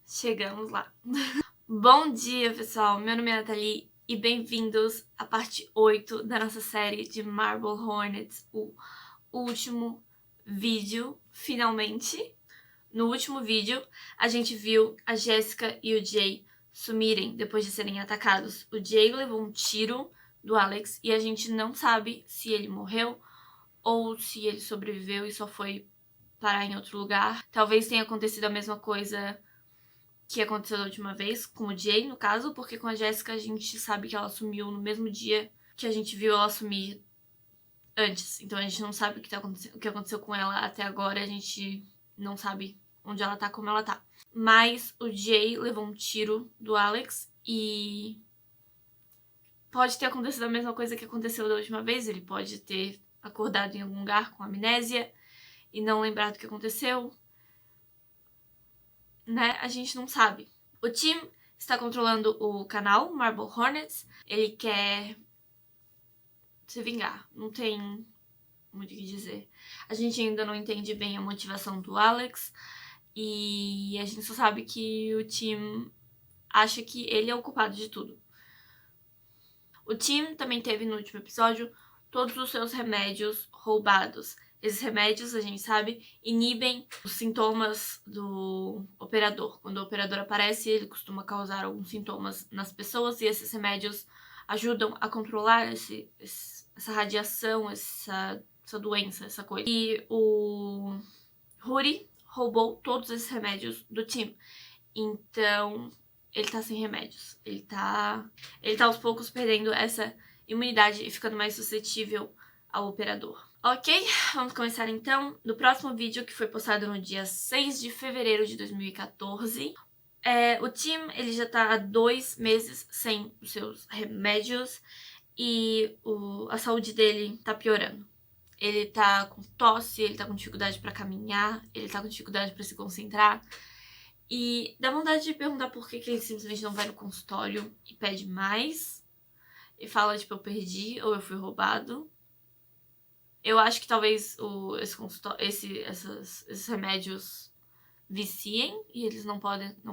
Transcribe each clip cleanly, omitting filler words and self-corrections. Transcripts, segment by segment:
Chegamos lá. Bom dia, pessoal. Meu nome é Nathalie e bem-vindos à parte 8 da nossa série de Marble Hornets, o último vídeo, finalmente. No último vídeo, a gente viu a Jessica e o Jay sumirem depois de serem atacados. O Jay levou um tiro do Alex e a gente não sabe se ele morreu ou se ele sobreviveu e só foi parar em outro lugar. Talvez tenha acontecido a mesma coisa que aconteceu da última vez, com o Jay, no caso, porque com a Jessica a gente sabe que ela sumiu no mesmo dia que a gente viu ela sumir antes. Então a gente não sabe o que aconteceu com ela até agora, a gente não sabe onde ela tá, como ela tá. Mas o Jay levou um tiro do Alex e pode ter acontecido a mesma coisa que aconteceu da última vez. Ele pode ter acordado em algum lugar com amnésia e não lembrar do que aconteceu, né? A gente não sabe. O Tim está controlando o canal Marble Hornets. Ele quer se vingar. Não tem muito o que dizer. A gente ainda não entende bem a motivação do Alex. E a gente só sabe que o Tim acha que ele é o culpado de tudo. O Tim também teve no último episódio todos os seus remédios roubados. Esses remédios, a gente sabe, inibem os sintomas do operador. Quando o operador aparece, ele costuma causar alguns sintomas nas pessoas e esses remédios ajudam a controlar essa radiação, essa doença, essa coisa. E o Rudy roubou todos esses remédios do Tim. Então, ele tá sem remédios. Ele tá aos poucos perdendo essa imunidade e ficando mais suscetível ao operador. Ok, vamos começar então. No próximo vídeo, que foi postado no dia 6 de fevereiro de 2014, o Tim, ele já tá há 2 meses sem os seus remédios e a saúde dele tá piorando. Ele tá com tosse, ele tá com dificuldade pra caminhar, ele tá com dificuldade pra se concentrar. E dá vontade de perguntar por que ele simplesmente não vai no consultório e pede mais. E fala, tipo, eu perdi ou eu fui roubado. Eu acho que talvez esses remédios viciem e eles não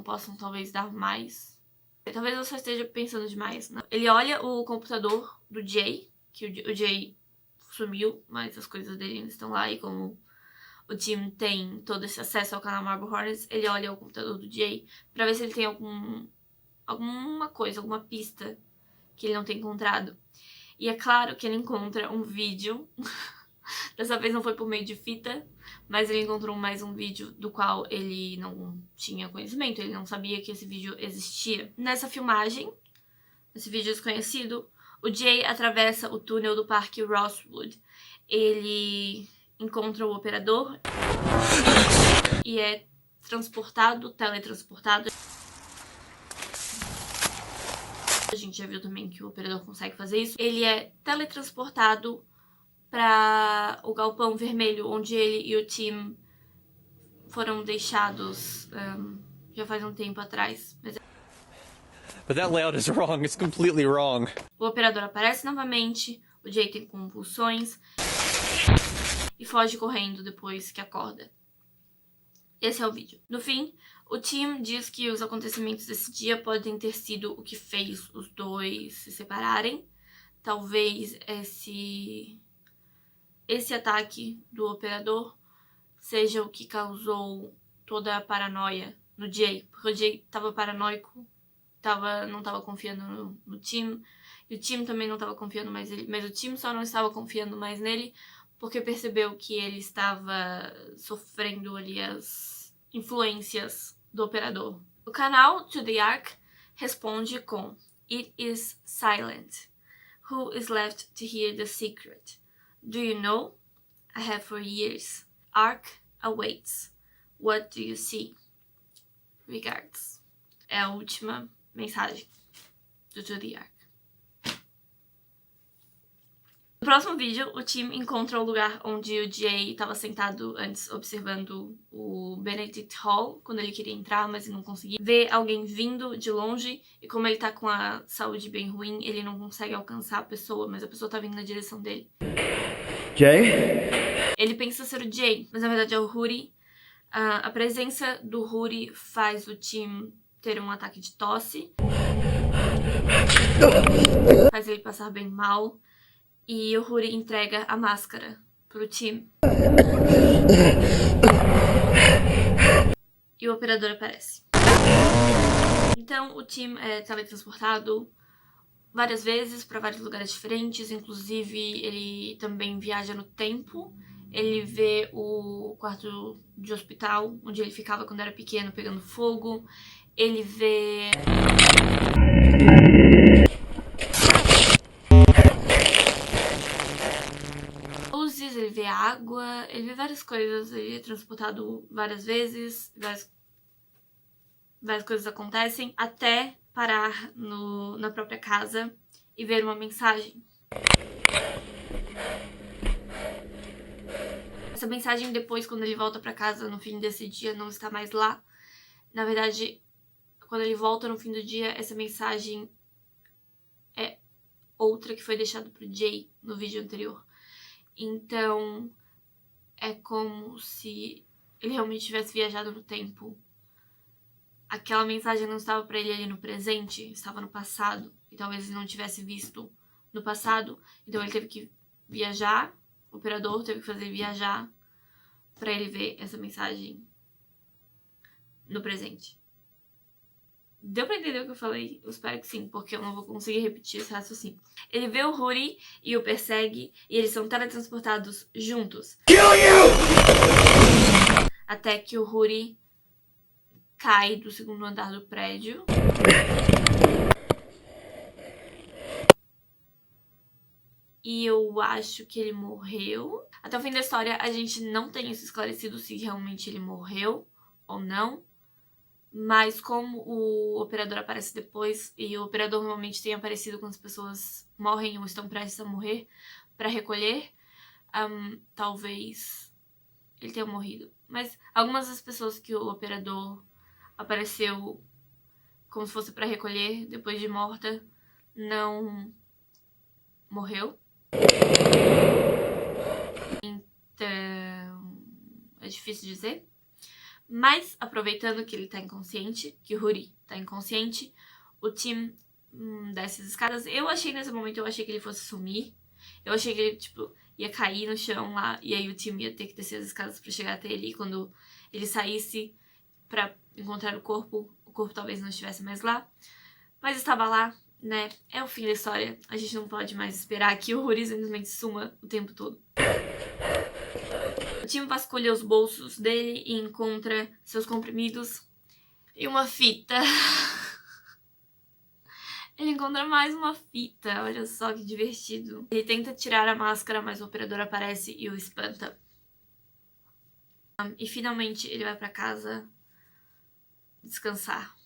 possam talvez dar mais. Talvez eu só esteja pensando demais, né? Ele olha o computador do Jay, que o Jay sumiu, mas as coisas dele ainda estão lá. E como o Tim tem todo esse acesso ao canal Marble Hornets, ele olha o computador do Jay pra ver se ele tem alguma coisa, alguma pista que ele não tem encontrado. E é claro que ele encontra um vídeo. Dessa vez não foi por meio de fita, mas ele encontrou mais um vídeo do qual ele não tinha conhecimento, ele não sabia que esse vídeo existia. Nessa filmagem, esse vídeo desconhecido, o Jay atravessa o túnel do Parque Rosewood. Ele encontra o operador e é teletransportado. A gente já viu também que o operador consegue fazer isso. Ele é teletransportado para o galpão vermelho, onde ele e o Tim foram deixados já faz um tempo atrás. But that layout is wrong. It's completely wrong. O operador aparece novamente, o Jay tem convulsões e foge correndo depois que acorda. Esse é o vídeo. No fim, o Tim diz que os acontecimentos desse dia podem ter sido o que fez os dois se separarem. Talvez esse ataque do operador seja o que causou toda a paranoia no Jay. Porque o Jay tava paranoico, não tava confiando no Tim. E o Tim também não tava confiando mais nele. Mas o Tim só não estava confiando mais nele porque percebeu que ele estava sofrendo ali as influências do operador. O canal To The Ark responde com It is silent. Who is left to hear the secret? Do you know? I have for years. Ark awaits. What do you see? Regards. É a última mensagem do To The Ark. No próximo vídeo, o Tim encontra o lugar onde o Jay estava sentado antes, observando o Benedict Hall, quando ele queria entrar, mas ele não conseguia. Vê alguém vindo de longe, e como ele tá com a saúde bem ruim, ele não consegue alcançar a pessoa, mas a pessoa tá vindo na direção dele. Jay? Ele pensa ser o Jay, mas na verdade é o Rudy. A presença do Rudy faz o Tim ter um ataque de tosse, faz ele passar bem mal, e o Rudy entrega a máscara pro Tim. E o operador aparece. Então o Tim é teletransportado várias vezes para vários lugares diferentes, inclusive ele também viaja no tempo. Ele vê o quarto de hospital, onde ele ficava quando era pequeno, pegando fogo. Ele vê luzes, ele vê água, ele vê várias coisas. Ele é transportado várias vezes, várias coisas acontecem, até parar na própria casa e ver uma mensagem. Essa mensagem depois, quando ele volta pra casa no fim desse dia, não está mais lá. Na verdade, quando ele volta no fim do dia, essa mensagem é outra que foi deixada pro Jay no vídeo anterior. Então, é como se ele realmente tivesse viajado no tempo. Aquela mensagem não estava pra ele ali no presente, estava no passado. E talvez ele não tivesse visto no passado. Então ele teve que viajar, o operador teve que fazer viajar pra ele ver essa mensagem no presente. Deu pra entender o que eu falei? Eu espero que sim, porque eu não vou conseguir repetir esse raciocínio. Ele vê o Rudy e o persegue, e eles são teletransportados juntos. Até que o Rudy cai do segundo andar do prédio. E eu acho que ele morreu. Até o fim da história, a gente não tem isso esclarecido se realmente ele morreu ou não. Mas como o operador aparece depois, e o operador normalmente tem aparecido quando as pessoas morrem ou estão prestes a morrer para recolher, talvez ele tenha morrido. Mas algumas das pessoas que o operador apareceu como se fosse para recolher depois de morta, não morreu. Então, é difícil dizer. Mas, aproveitando que ele tá inconsciente, que o Rudy tá inconsciente, o Tim desce as escadas. Nesse momento, eu achei que ele fosse sumir. Eu achei que ele, ia cair no chão lá, e aí o Tim ia ter que descer as escadas pra chegar até ele. E quando ele saísse pra encontrar o corpo talvez não estivesse mais lá. Mas estava lá, né? É o fim da história. A gente não pode mais esperar que o Rudy simplesmente suma o tempo todo. O Tim vasculha os bolsos dele e encontra seus comprimidos e uma fita. Ele encontra mais uma fita, olha só que divertido. Ele tenta tirar a máscara, mas o operador aparece e o espanta. E finalmente ele vai pra casa descansar.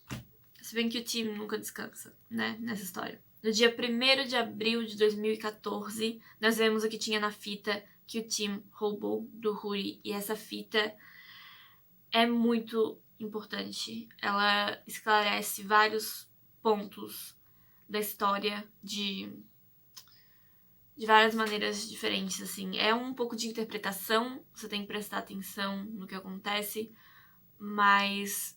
Se bem que o Tim nunca descansa, né, nessa história. No dia 1º de abril de 2014, nós vemos o que tinha na fita que o Tim roubou do Rudy. E essa fita é muito importante. Ela esclarece vários pontos da história de várias maneiras diferentes, assim. É um pouco de interpretação, você tem que prestar atenção no que acontece, mas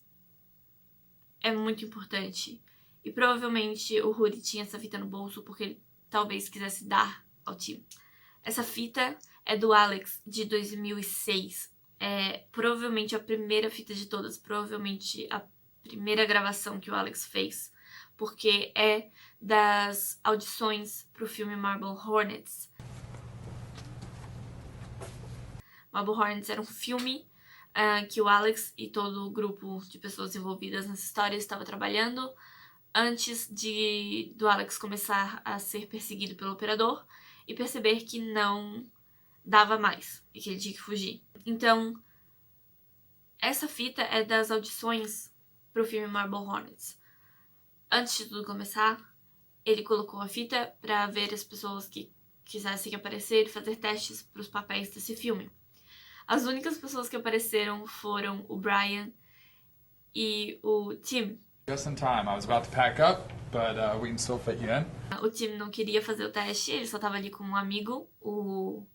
é muito importante. E provavelmente o Rudy tinha essa fita no bolso porque ele talvez quisesse dar ao Tim. Essa fita é do Alex, de 2006. É provavelmente a primeira fita de todas, provavelmente a primeira gravação que o Alex fez, porque é das audições pro filme Marble Hornets. Marble Hornets era um filme que o Alex e todo o grupo de pessoas envolvidas nessa história estava trabalhando antes do Alex começar a ser perseguido pelo operador e perceber que não dava mais e que ele tinha que fugir. Então, essa fita é das audições pro filme Marble Hornets. Antes de tudo começar, ele colocou a fita para ver as pessoas que quisessem aparecer e fazer testes para os papéis desse filme. As únicas pessoas que apareceram foram o Brian e o Tim. Just in time. I was about to pack up, but we can still fit you in. O Tim não queria fazer o teste, ele só tava ali com um amigo. O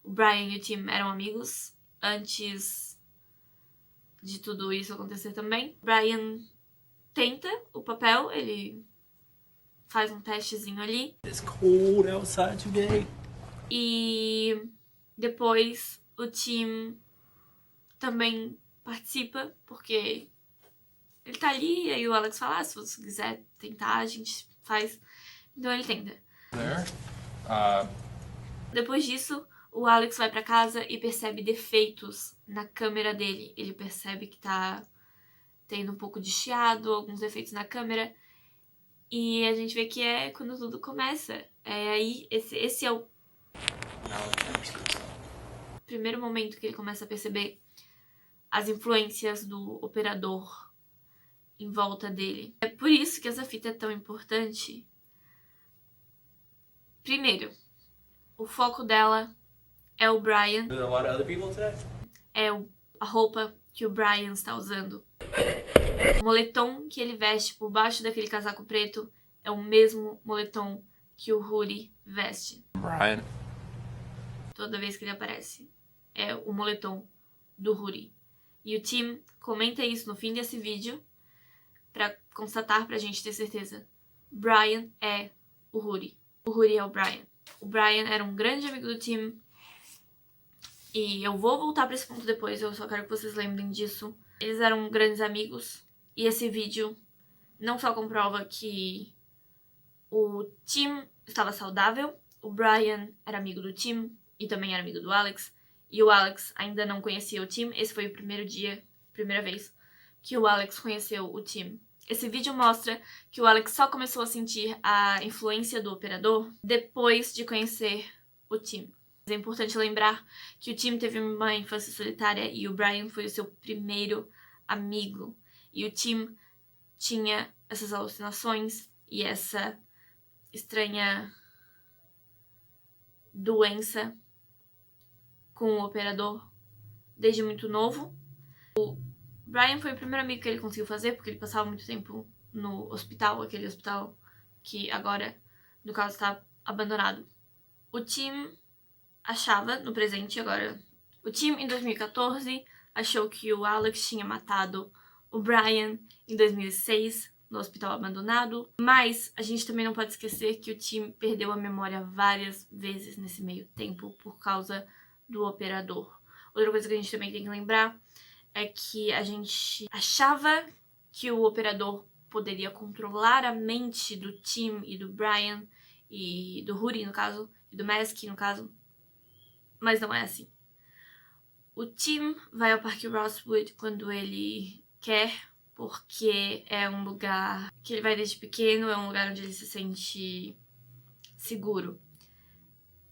Brian e o Tim eram amigos antes de tudo isso acontecer também. Brian tenta o papel, ele faz um testezinho ali. It's cold outside today. E depois o Tim também participa, porque ele tá ali, e aí o Alex fala, se você quiser tentar, a gente faz. Então ele tenta. There. Depois disso, o Alex vai pra casa e percebe defeitos na câmera dele. Ele percebe que tá tendo um pouco de chiado, alguns defeitos na câmera. E a gente vê que é quando tudo começa. É aí, esse é o primeiro momento que ele começa a perceber as influências do operador em volta dele. É por isso que essa fita é tão importante. Primeiro, o foco dela é o Brian. There a lot of other people today? É a roupa que o Brian está usando. O moletom que ele veste por baixo daquele casaco preto é o mesmo moletom que o Rudy veste. Brian. Toda vez que ele aparece. É o moletom do Rudy. E o Tim comenta isso no fim desse vídeo pra constatar, pra gente ter certeza. Brian é o Rudy. O Rudy é o Brian. O Brian era um grande amigo do Tim. E eu vou voltar pra esse ponto depois, eu só quero que vocês lembrem disso. Eles eram grandes amigos. E esse vídeo não só comprova que o Tim estava saudável, o Brian era amigo do Tim e também era amigo do Alex. E o Alex ainda não conhecia o Tim. Esse foi o primeira vez que o Alex conheceu o Tim. Esse vídeo mostra que o Alex só começou a sentir a influência do operador depois de conhecer o Tim. É importante lembrar que o Tim teve uma infância solitária e o Brian foi o seu primeiro amigo. E o Tim tinha essas alucinações e essa estranha doença com o operador desde muito novo. O Brian foi o primeiro amigo que ele conseguiu fazer, porque ele passava muito tempo no hospital, aquele hospital que agora, no caso, está abandonado. O Tim achava, no presente agora, o Tim em 2014 achou que o Alex tinha matado o Brian em 2006 no hospital abandonado, mas a gente também não pode esquecer que o Tim perdeu a memória várias vezes nesse meio tempo por causa do operador. Outra coisa que a gente também tem que lembrar é que a gente achava que o operador poderia controlar a mente do Tim e do Brian e do Rudy, no caso, e do Mask, no caso, mas não é assim. O Tim vai ao Parque Rosewood quando ele quer, porque é um lugar que ele vai desde pequeno, é um lugar onde ele se sente seguro.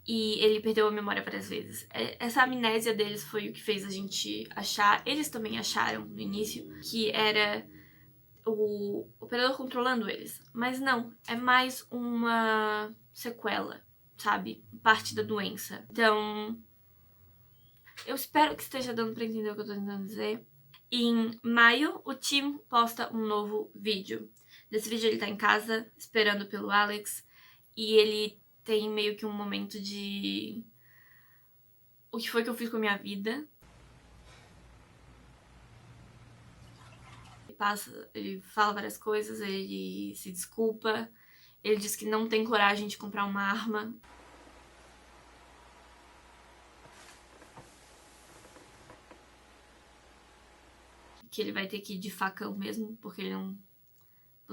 E ele perdeu a memória várias vezes. Essa amnésia deles foi o que fez a gente achar, eles também acharam no início, que era o operador controlando eles. Mas não, é mais uma sequela, sabe? Parte da doença. Então, eu espero que esteja dando pra entender o que eu tô tentando dizer. Em maio, o Tim posta um novo vídeo. Nesse vídeo ele tá em casa, esperando pelo Alex, e ele tem meio que um momento de... o que foi que eu fiz com a minha vida? Ele fala várias coisas, ele se desculpa, ele diz que não tem coragem de comprar uma arma. Que ele vai ter que ir de facão mesmo, porque ele não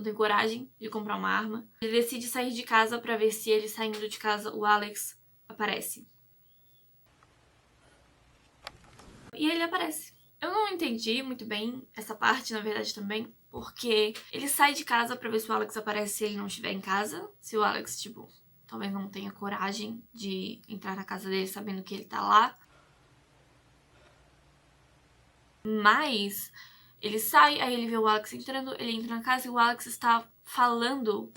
tem coragem de comprar uma arma. Ele decide sair de casa pra ver se ele saindo de casa, o Alex aparece. E ele aparece. Eu não entendi muito bem essa parte, na verdade, também, porque ele sai de casa pra ver se o Alex aparece se ele não estiver em casa. Se o Alex, tipo, talvez não tenha coragem de entrar na casa dele sabendo que ele tá lá. Mas ele sai, aí ele vê o Alex entrando, ele entra na casa e o Alex está falando.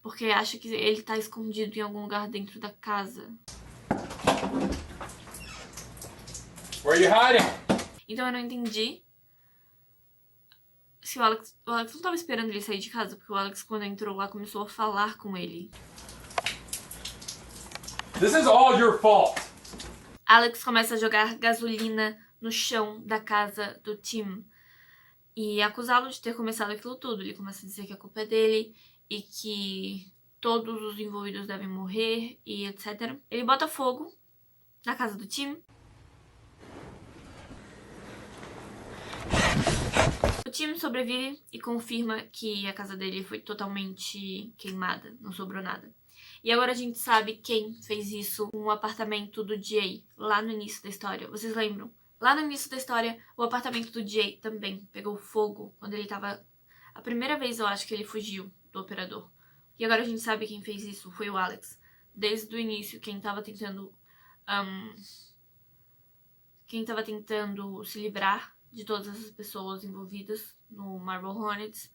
Porque acha que ele tá escondido em algum lugar dentro da casa. Where are you hiding? Então eu não entendi se o Alex não tava esperando ele sair de casa, porque o Alex, quando entrou lá, começou a falar com ele. This is all your fault. Alex começa a jogar gasolina no chão da casa do Tim e acusá-lo de ter começado aquilo tudo. Ele começa a dizer que a culpa é dele e que todos os envolvidos devem morrer e etc. Ele bota fogo na casa do Tim. O Tim sobrevive e confirma que a casa dele foi totalmente queimada, não sobrou nada. E agora a gente sabe quem fez isso com o apartamento do Jay, lá no início da história. Vocês lembram? Lá no início da história, o apartamento do Jay também pegou fogo quando ele tava... A primeira vez, eu acho, que ele fugiu do operador. E agora a gente sabe quem fez isso, foi o Alex. Desde o início, quem tava tentando se livrar de todas essas pessoas envolvidas no Marble Hornets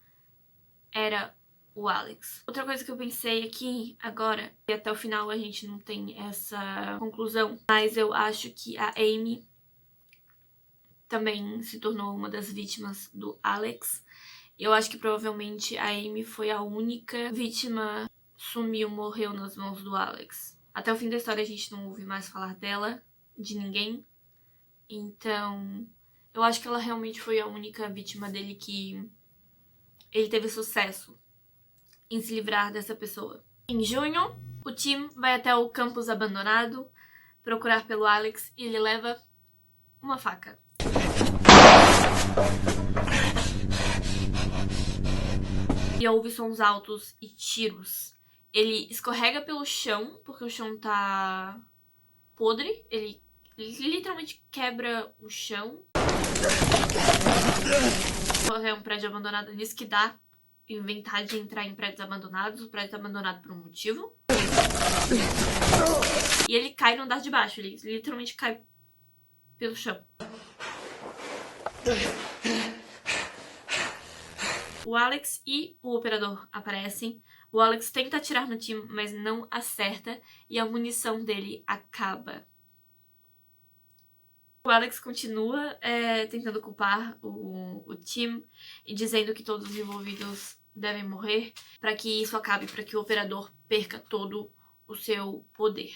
era o Alex. Outra coisa que eu pensei aqui agora, e até o final a gente não tem essa conclusão, mas eu acho que a Amy também se tornou uma das vítimas do Alex. Eu acho que provavelmente a Amy foi a única vítima que sumiu, morreu nas mãos do Alex. Até o fim da história a gente não ouve mais falar dela, de ninguém. Então, eu acho que ela realmente foi a única vítima dele que ele teve sucesso em se livrar dessa pessoa. Em junho, o Tim vai até o campus abandonado procurar pelo Alex e ele leva uma faca. E ouve sons altos e tiros. Ele escorrega pelo chão, porque o chão tá podre. Ele literalmente quebra o chão. É um prédio abandonado, nisso que dá inventar de entrar em prédios abandonados. O prédio tá abandonado por um motivo. E ele cai no andar de baixo. Ele literalmente cai pelo chão. O Alex e o operador aparecem. O Alex tenta atirar no Tim, mas não acerta. E a munição dele acaba. O Alex continua tentando culpar o Tim e dizendo que todos os envolvidos devem morrer para que isso acabe, para que o operador perca todo o seu poder.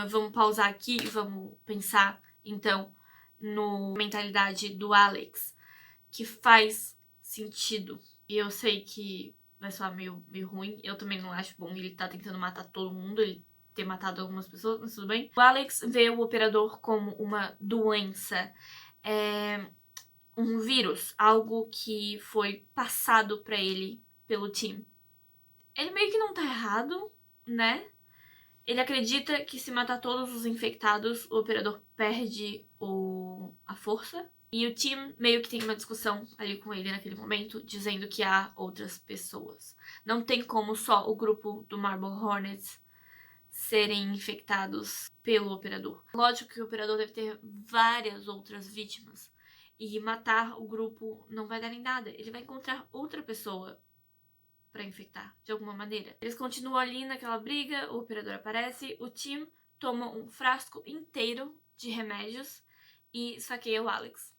Vamos pausar aqui e vamos pensar, então, na mentalidade do Alex, que faz sentido. E eu sei que vai soar meio ruim, eu também não acho bom ele tá tentando matar todo mundo, ele ter matado algumas pessoas, mas tudo bem. O Alex vê o operador como uma doença, um vírus, algo que foi passado pra ele pelo Tim. Ele meio que não tá errado, né? Ele acredita que se matar todos os infectados, o operador perde a força. E o Tim meio que tem uma discussão ali com ele naquele momento, dizendo que há outras pessoas. Não tem como só o grupo do Marble Hornets serem infectados pelo operador. Lógico que o operador deve ter várias outras vítimas. E matar o grupo não vai dar em nada. Ele vai encontrar outra pessoa pra infectar, de alguma maneira. Eles continuam ali naquela briga, o operador aparece, o Tim toma um frasco inteiro de remédios e esfaqueia o Alex.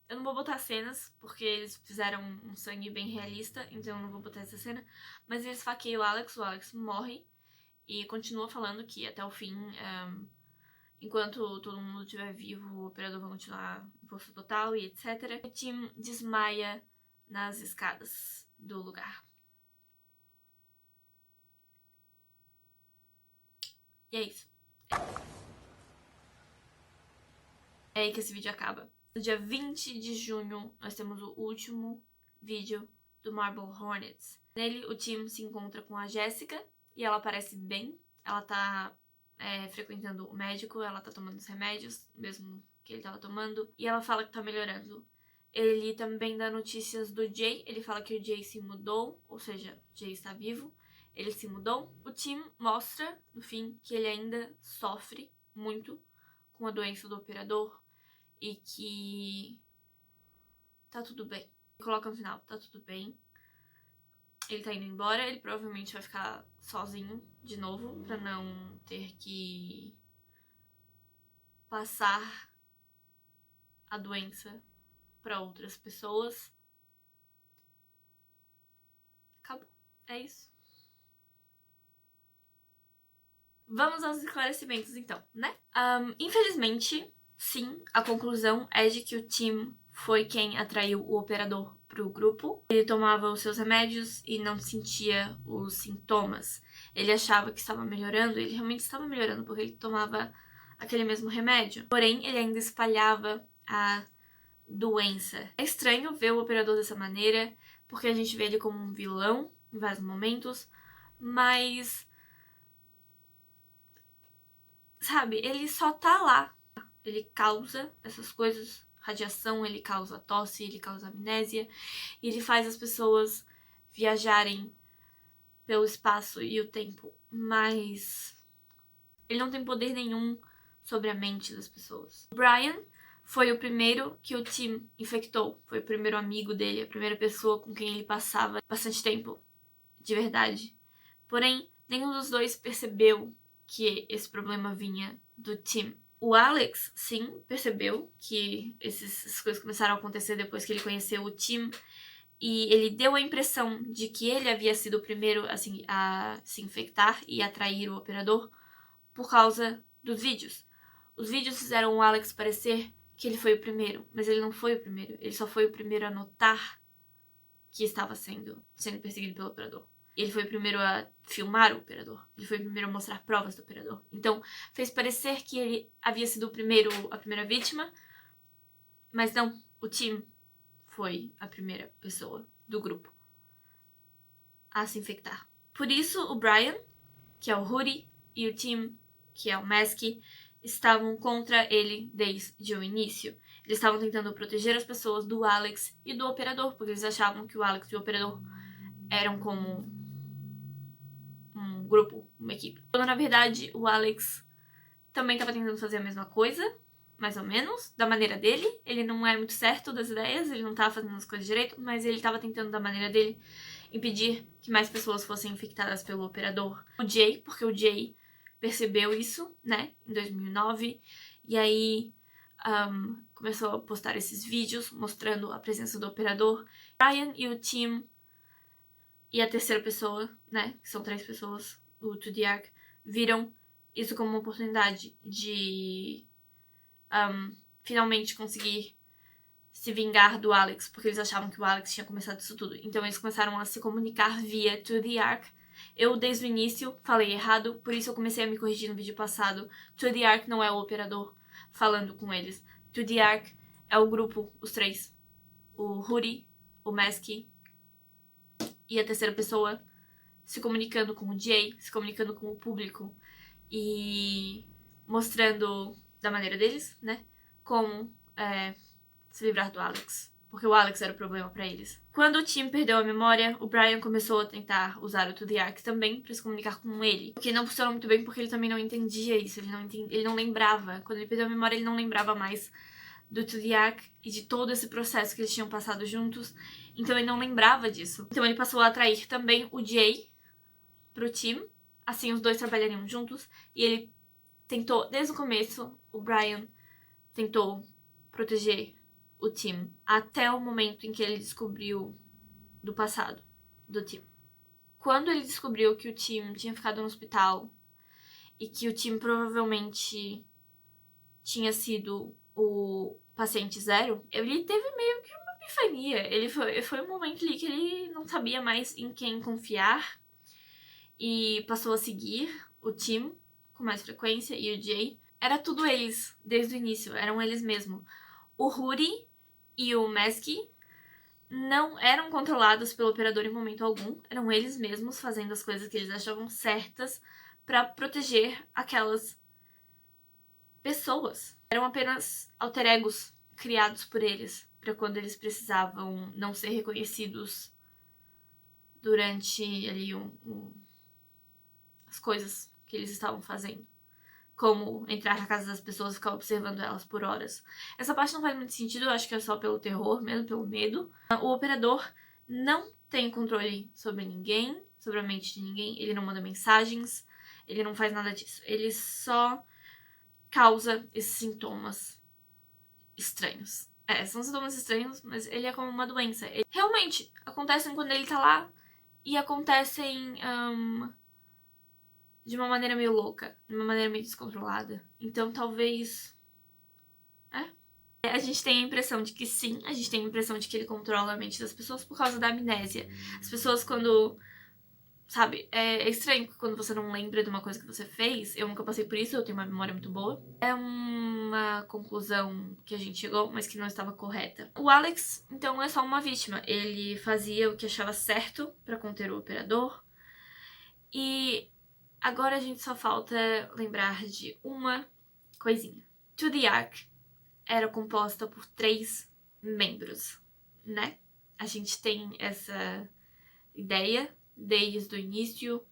Eu não vou botar cenas, porque eles fizeram um sangue bem realista, então eu não vou botar essa cena. Mas eles esfaqueiam o Alex morre e continua falando que até o fim, enquanto todo mundo estiver vivo, o operador vai continuar em força total e etc. O Tim desmaia nas escadas do lugar. E é isso. É aí que esse vídeo acaba. No dia 20 de junho, nós temos o último vídeo do Marble Hornets. Nele, o Tim se encontra com a Jessica e ela parece bem. Ela tá frequentando o médico, ela tá tomando os remédios, mesmo que ele tava tomando, e ela fala que tá melhorando. Ele também dá notícias do Jay, ele fala que o Jay se mudou, ou seja, o Jay está vivo, ele se mudou. O Tim mostra, no fim, que ele ainda sofre muito com a doença do operador e que tá tudo bem. Coloca no final, tá tudo bem. Ele tá indo embora, ele provavelmente vai ficar sozinho de novo, pra não ter que passar a doença pra outras pessoas. Acabou. É isso. Vamos aos esclarecimentos, então, né? Infelizmente, sim, a conclusão é de que o Tim foi quem atraiu o operador pro grupo. Ele tomava os seus remédios e não sentia os sintomas. Ele achava que estava melhorando, ele realmente estava melhorando porque ele tomava aquele mesmo remédio. Porém, ele ainda espalhava a doença. É estranho ver o operador dessa maneira, porque a gente vê ele como um vilão em vários momentos, mas sabe, ele só tá lá. Ele causa essas coisas, radiação, ele causa tosse, ele causa amnésia, e ele faz as pessoas viajarem pelo espaço e o tempo, mas ele não tem poder nenhum sobre a mente das pessoas. O Brian foi o primeiro que o Tim infectou, foi o primeiro amigo dele, a primeira pessoa com quem ele passava bastante tempo, de verdade. Porém, nenhum dos dois percebeu que esse problema vinha do Tim. O Alex, sim, percebeu que essas coisas começaram a acontecer depois que ele conheceu o Tim, e ele deu a impressão de que ele havia sido o primeiro assim, a se infectar e atrair o operador por causa dos vídeos. Os vídeos fizeram o Alex parecer que ele foi o primeiro, mas ele não foi o primeiro. Ele só foi o primeiro a notar que estava sendo perseguido pelo operador. Ele foi o primeiro a filmar o operador. Ele foi o primeiro a mostrar provas do operador. Então, fez parecer que ele havia sido a primeira vítima, mas não, o Tim foi a primeira pessoa do grupo a se infectar. Por isso, o Brian, que é o Rudy, e o Tim, que é o Mask, estavam contra ele desde o início. Eles estavam tentando proteger as pessoas do Alex e do operador, porque eles achavam que o Alex e o operador eram como um grupo, uma equipe. Quando, na verdade, o Alex também estava tentando fazer a mesma coisa, mais ou menos, da maneira dele. Ele não é muito certo das ideias, ele não estava fazendo as coisas direito, mas ele estava tentando, da maneira dele, impedir que mais pessoas fossem infectadas pelo operador. O Jay, porque o Jay percebeu isso, né, em 2009, e aí começou a postar esses vídeos mostrando a presença do operador. Brian e o Tim e a terceira pessoa, né, que são 3 pessoas, o 2D Arc, viram isso como uma oportunidade de finalmente conseguir se vingar do Alex, porque eles achavam que o Alex tinha começado isso tudo. Então eles começaram a se comunicar via 2D Arc. Eu, desde o início, falei errado, por isso eu comecei a me corrigir no vídeo passado. 2D Arc não é o operador falando com eles. 2D Arc é o grupo, os 3. O Rudy, o Mask e a terceira pessoa se comunicando com o Jay, se comunicando com o público e mostrando da maneira deles, né, como se livrar do Alex, porque o Alex era o problema pra eles. Quando o Tim perdeu a memória, o Brian começou a tentar usar o 2D Arc também pra se comunicar com ele, o que não funcionou muito bem porque ele também não entendia isso, ele não lembrava. Quando ele perdeu a memória, ele não lembrava mais do 2D Arc e de todo esse processo que eles tinham passado juntos, então ele não lembrava disso. Então ele passou a atrair também o Jay pro Tim, assim os dois trabalhariam juntos, e ele tentou, desde o começo, o Brian tentou proteger o Tim, até o momento em que ele descobriu do passado do Tim. Quando ele descobriu que o Tim tinha ficado no hospital e que o Tim provavelmente tinha sido o paciente zero, ele teve meio que uma epifania. Foi um momento ali que ele não sabia mais em quem confiar e passou a seguir o Tim com mais frequência e o Jay. Era tudo eles, desde o início, eram eles mesmo. O Rudy e o Mask não eram controlados pelo operador em momento algum, eram eles mesmos fazendo as coisas que eles achavam certas pra proteger aquelas pessoas. Eram apenas alter egos criados por eles, pra quando eles precisavam não ser reconhecidos durante ali as coisas que eles estavam fazendo. Como entrar na casa das pessoas e ficar observando elas por horas. Essa parte não faz muito sentido, eu acho que é só pelo terror mesmo, pelo medo. O operador não tem controle sobre ninguém, sobre a mente de ninguém, ele não manda mensagens, ele não faz nada disso. Ele só causa esses sintomas estranhos. São sintomas estranhos, mas ele é como uma doença. Realmente, acontecem quando ele tá lá e acontecem de uma maneira meio louca, de uma maneira meio descontrolada. Então talvez... A gente tem a impressão de que sim, a gente tem a impressão de que ele controla a mente das pessoas por causa da amnésia. As pessoas quando... Sabe, é estranho quando você não lembra de uma coisa que você fez. Eu nunca passei por isso, eu tenho uma memória muito boa. É uma conclusão que a gente chegou, mas que não estava correta. O Alex, então, é só uma vítima. Ele fazia o que achava certo pra conter o operador. E agora a gente só falta lembrar de uma coisinha. To the Ark era composta por 3 membros, né? A gente tem essa ideia desde o início,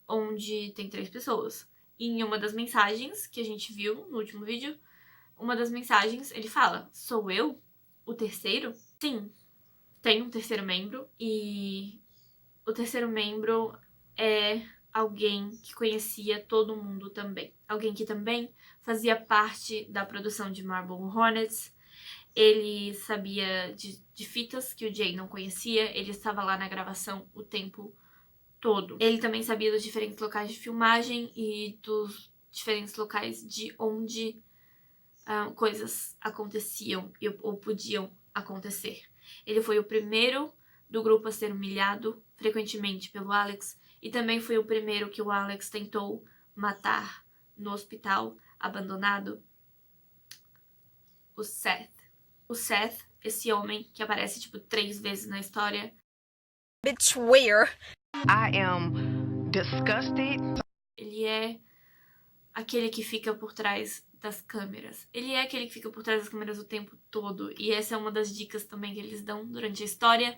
onde tem 3 pessoas. E em uma das mensagens que a gente viu no último vídeo, uma das mensagens ele fala: sou eu o terceiro? Sim, tem um terceiro membro, e o terceiro membro é alguém que conhecia todo mundo também. Alguém que também fazia parte da produção de Marble Hornets. Ele sabia de fitas que o Jay não conhecia, ele estava lá na gravação o tempo todo. Ele também sabia dos diferentes locais de filmagem e dos diferentes locais de onde coisas aconteciam ou podiam acontecer. Ele foi o primeiro do grupo a ser humilhado frequentemente pelo Alex, e também foi o primeiro que o Alex tentou matar no hospital abandonado. O Seth. O Seth, esse homem que aparece tipo 3 vezes na história. Bitch, where? I am disgusted. Ele é aquele que fica por trás das câmeras. Ele é aquele que fica por trás das câmeras o tempo todo. E essa é uma das dicas também que eles dão durante a história,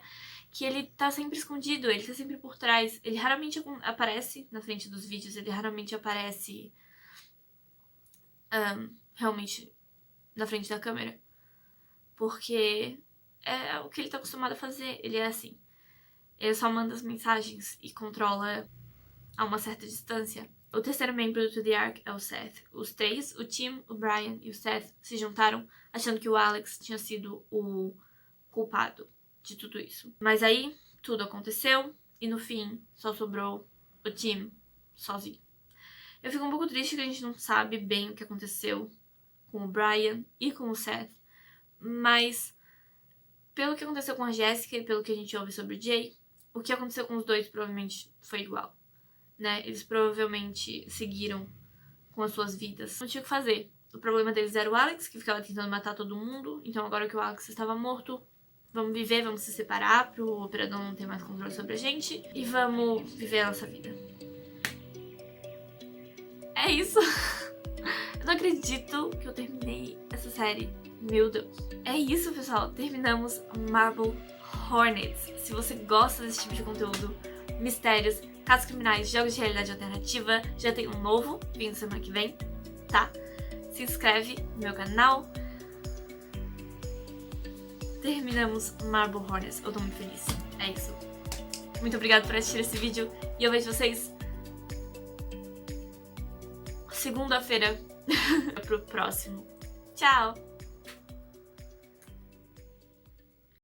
que ele tá sempre escondido, ele tá sempre por trás. Ele raramente aparece na frente dos vídeos, ele raramente aparece realmente na frente da câmera. Porque é o que ele tá acostumado a fazer, ele é assim. Ele só manda as mensagens e controla a uma certa distância. O terceiro membro do To The Ark é o Seth. Os 3, o Tim, o Brian e o Seth, se juntaram achando que o Alex tinha sido o culpado de tudo isso. Mas aí, tudo aconteceu e no fim só sobrou o Tim sozinho. Eu fico um pouco triste que a gente não sabe bem o que aconteceu com o Brian e com o Seth, mas pelo que aconteceu com a Jessica e pelo que a gente ouve sobre o Jay, o que aconteceu com os dois provavelmente foi igual, né? Eles provavelmente seguiram com as suas vidas. Não tinha o que fazer. O problema deles era o Alex, que ficava tentando matar todo mundo. Então agora que o Alex estava morto, vamos viver, vamos se separar pro operador não ter mais controle sobre a gente. E vamos viver a nossa vida. É isso. Eu não acredito que eu terminei essa série. Meu Deus. É isso, pessoal. Terminamos Marble Hornets. Se você gosta desse tipo de conteúdo, mistérios, casos criminais, jogos de realidade alternativa, já tem um novo vindo semana que vem, tá? Se inscreve no meu canal. Terminamos Marble Hornets. Eu tô muito feliz. É isso. Muito obrigada por assistir esse vídeo e eu vejo vocês segunda-feira pro próximo. Tchau!